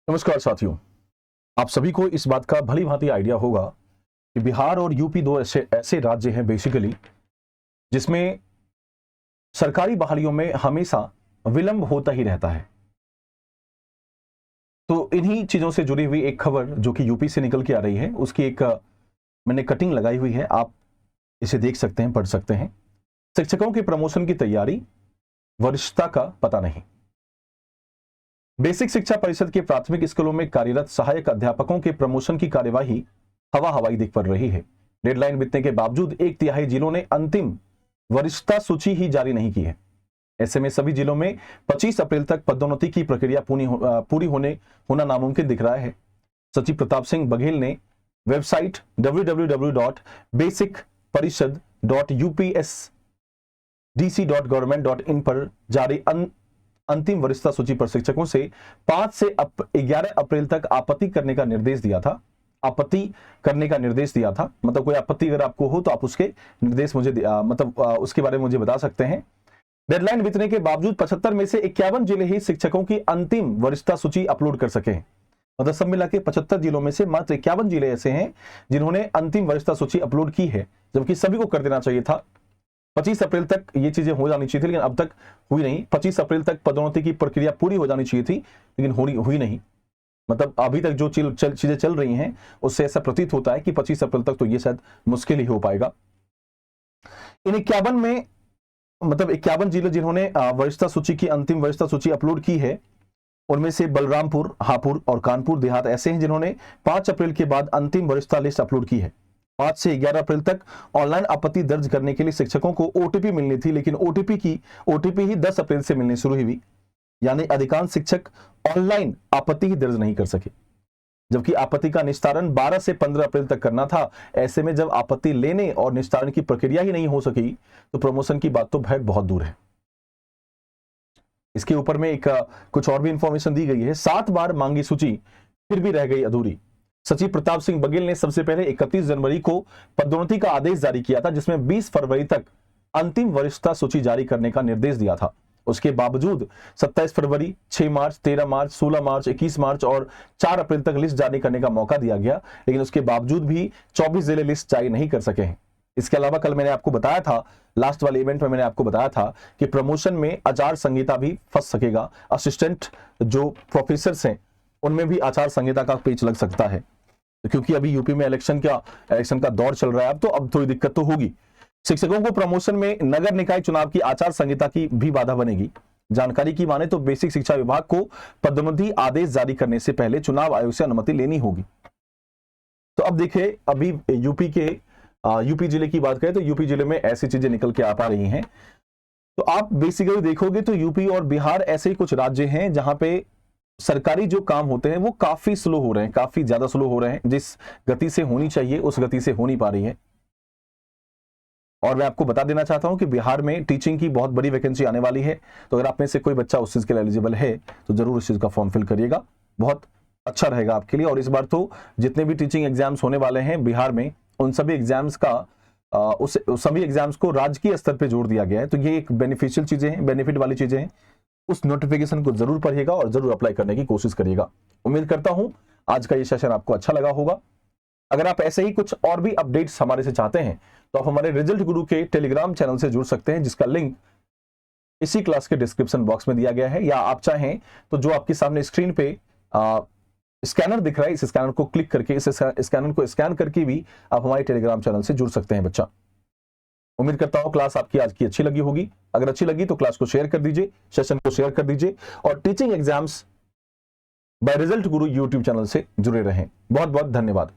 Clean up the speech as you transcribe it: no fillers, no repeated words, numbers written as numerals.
नमस्कार साथियों, आप सभी को इस बात का भली भांति आइडिया होगा कि बिहार और यूपी दो ऐसे राज्य हैं बेसिकली जिसमें सरकारी बहालियों में हमेशा विलंब होता ही रहता है। तो इन्हीं चीजों से जुड़ी हुई एक खबर जो कि यूपी से निकल के आ रही है, उसकी एक मैंने कटिंग लगाई हुई है, आप इसे देख सकते हैं, पढ़ सकते हैं। शिक्षकों के प्रमोशन की तैयारी, वरिष्ठता का पता नहीं। बेसिक शिक्षा परिषद के प्राथमिक स्कूलों में कार्यरत सहायक अध्यापकों के प्रमोशन की कार्यवाही हवा हवाई दिख पड़ रही है। डेडलाइन बीतने के बावजूद 1/3 जिलों ने अंतिम वरिष्ठता सूची ही जारी नहीं की है। ऐसे में सभी जिलों में 25 अप्रैल तक पदोन्नति की प्रक्रिया पूरी होना नामुमकिन दिख रहा है। सचिव प्रताप सिंह बघेल ने वेबसाइट www.basic-upsdc.government.in पर जारी अंतिम वरिष्ठता सूची पर शिक्षकों से 5 से 11 अप्रैल तक आपत्ति करने का निर्देश दिया था। मतलब कोई आपत्ति अगर आपको हो तो आप उसके निर्देश मुझे उसके बारे में मुझे बता सकते हैं। डेडलाइन बीतने के बावजूद 75 में से 51 जिले ही शिक्षकों की अंतिम वरिष्ठता सूची अपलोड कर सके। मतलब सब मिला के 75 जिलों में से मात्र 51 जिले ऐसे हैं जिन्होंने अंतिम वरिष्ठता सूची अपलोड की है, जबकि सभी को कर देना चाहिए था। 25 अप्रैल तक ये चीजें हो जानी चाहिए थी, लेकिन अब तक हुई नहीं। 25 अप्रैल तक पदोन्नति की प्रक्रिया पूरी हो जानी चाहिए थी, लेकिन हुई नहीं। मतलब अभी तक जो चीजें चल रही हैं उससे ऐसा प्रतीत होता है कि 25 अप्रैल तक तो ये शायद मुश्किल ही हो पाएगा। इन 51 में मतलब 51 जिले जिन्होंने वरिष्ठता सूची की अंतिम वरिष्ठता सूची अपलोड की है, उनमें से बलरामपुर, हापुड़ और कानपुर देहात ऐसे हैं जिन्होंने 5 अप्रैल के बाद अंतिम वरिष्ठता लिस्ट अपलोड की है। 5 से 11 अप्रैल तक ऑनलाइन आपत्ति दर्ज करने के लिए शिक्षकों को ओटीपी मिलनी थी, लेकिन ओटीपी ही 10 अप्रैल से मिलनी शुरू हुई। यानी अधिकांश शिक्षक ऑनलाइन आपत्ति ही दर्ज नहीं कर सके, जबकि आपत्ति का निस्तारण 12 से 15 अप्रैल तक करना था। ऐसे में जब आपत्ति लेने और निस्तारण की प्रक्रिया ही नहीं हो सकी तो प्रमोशन की बात तो बहुत दूर है। इसके ऊपर में एक कुछ और भी इंफॉर्मेशन दी गई है। 7 बार मांगी सूची फिर भी रह गई अधूरी। सचिव प्रताप सिंह बघेल ने सबसे पहले 31 जनवरी को पदोन्नति का आदेश जारी किया था, जिसमें 20 फरवरी तक अंतिम वरिष्ठता सूची जारी करने का निर्देश दिया था। उसके बावजूद 27 फरवरी, 6 मार्च, 13 मार्च, 16 मार्च, 21 मार्च और 4 अप्रैल तक लिस्ट जारी करने का मौका दिया गया, लेकिन उसके बावजूद भी 24 जिले लिस्ट जारी नहीं कर सके हैं। इसके अलावा कल मैंने आपको बताया था, लास्ट वाले इवेंट में मैंने आपको बताया था कि प्रमोशन में आचार संहिता भी फंस सकेगा। असिस्टेंट जो प्रोफेसर हैं उनमें भी आचार संहिता का पेच लग सकता है, क्योंकि अभी यूपी में इलेक्शन का दौर चल रहा है। अब थोड़ी दिक्कत तो होगी। शिक्षकों को प्रमोशन में नगर निकाय चुनाव की आचार संहिता की भी बाधा बनेगी। जानकारी की माने तो बेसिक शिक्षा विभाग को पदोन्नति आदेश जारी करने से पहले चुनाव आयोग से अनुमति लेनी होगी। तो अब देखिए, अभी यूपी जिले की बात करें तो यूपी जिले में ऐसी चीजें निकल के आ पा रही हैं। तो आप बेसिकली देखोगे तो यूपी और बिहार ऐसे ही कुछ राज्य हैं जहां पे सरकारी जो काम होते हैं वो काफी स्लो हो रहे हैं, काफी ज्यादा स्लो हो रहे हैं। जिस गति से होनी चाहिए उस गति से हो नहीं पा रही है। और मैं आपको बता देना चाहता हूं कि बिहार में टीचिंग की बहुत बड़ी वैकेंसी आने वाली है। तो अगर आप में से कोई बच्चा उस चीज के लिए एलिजिबल है तो जरूर उस चीज का फॉर्म फिल करिएगा, बहुत अच्छा रहेगा आपके लिए। और इस बार तो जितने भी टीचिंग एग्जाम्स होने वाले हैं बिहार में, उन सभी एग्जाम्स सभी एग्जाम्स को राजकीय स्तर पर जोड़ दिया गया है। तो ये एक बेनिफिशियल चीजें हैं, बेनिफिट वाली चीजें हैं। उस नोटिफिकेशन को जरूर पढ़िएगा और जरूर अप्लाई करने की कोशिश करिएगा। उम्मीद करता हूं आज का ये सेशन आपको अच्छा लगा होगा। अगर आप ऐसे ही कुछ और भी अपडेट्स हमारे से चाहते हैं तो आप हमारे रिजल्ट गुरु के टेलीग्राम चैनल से जुड़ सकते हैं, जिसका लिंक इसी क्लास के डिस्क्रिप्शन बॉक्स में दिया गया है। या आप चाहें तो जो आपके सामने स्क्रीन पे स्कैनर दिख रहा है, इस स्कैनर को क्लिक करके, इस स्कैनर को स्कैन करके भी आप हमारे टेलीग्राम चैनल से जुड़ सकते हैं बच्चा। उम्मीद करता हूं क्लास आपकी आज की अच्छी लगी होगी। अगर अच्छी लगी तो क्लास को शेयर कर दीजिए, सेशन को शेयर कर दीजिए और टीचिंग एग्जाम्स बाय रिजल्ट गुरु यूट्यूब चैनल से जुड़े रहें। बहुत बहुत धन्यवाद।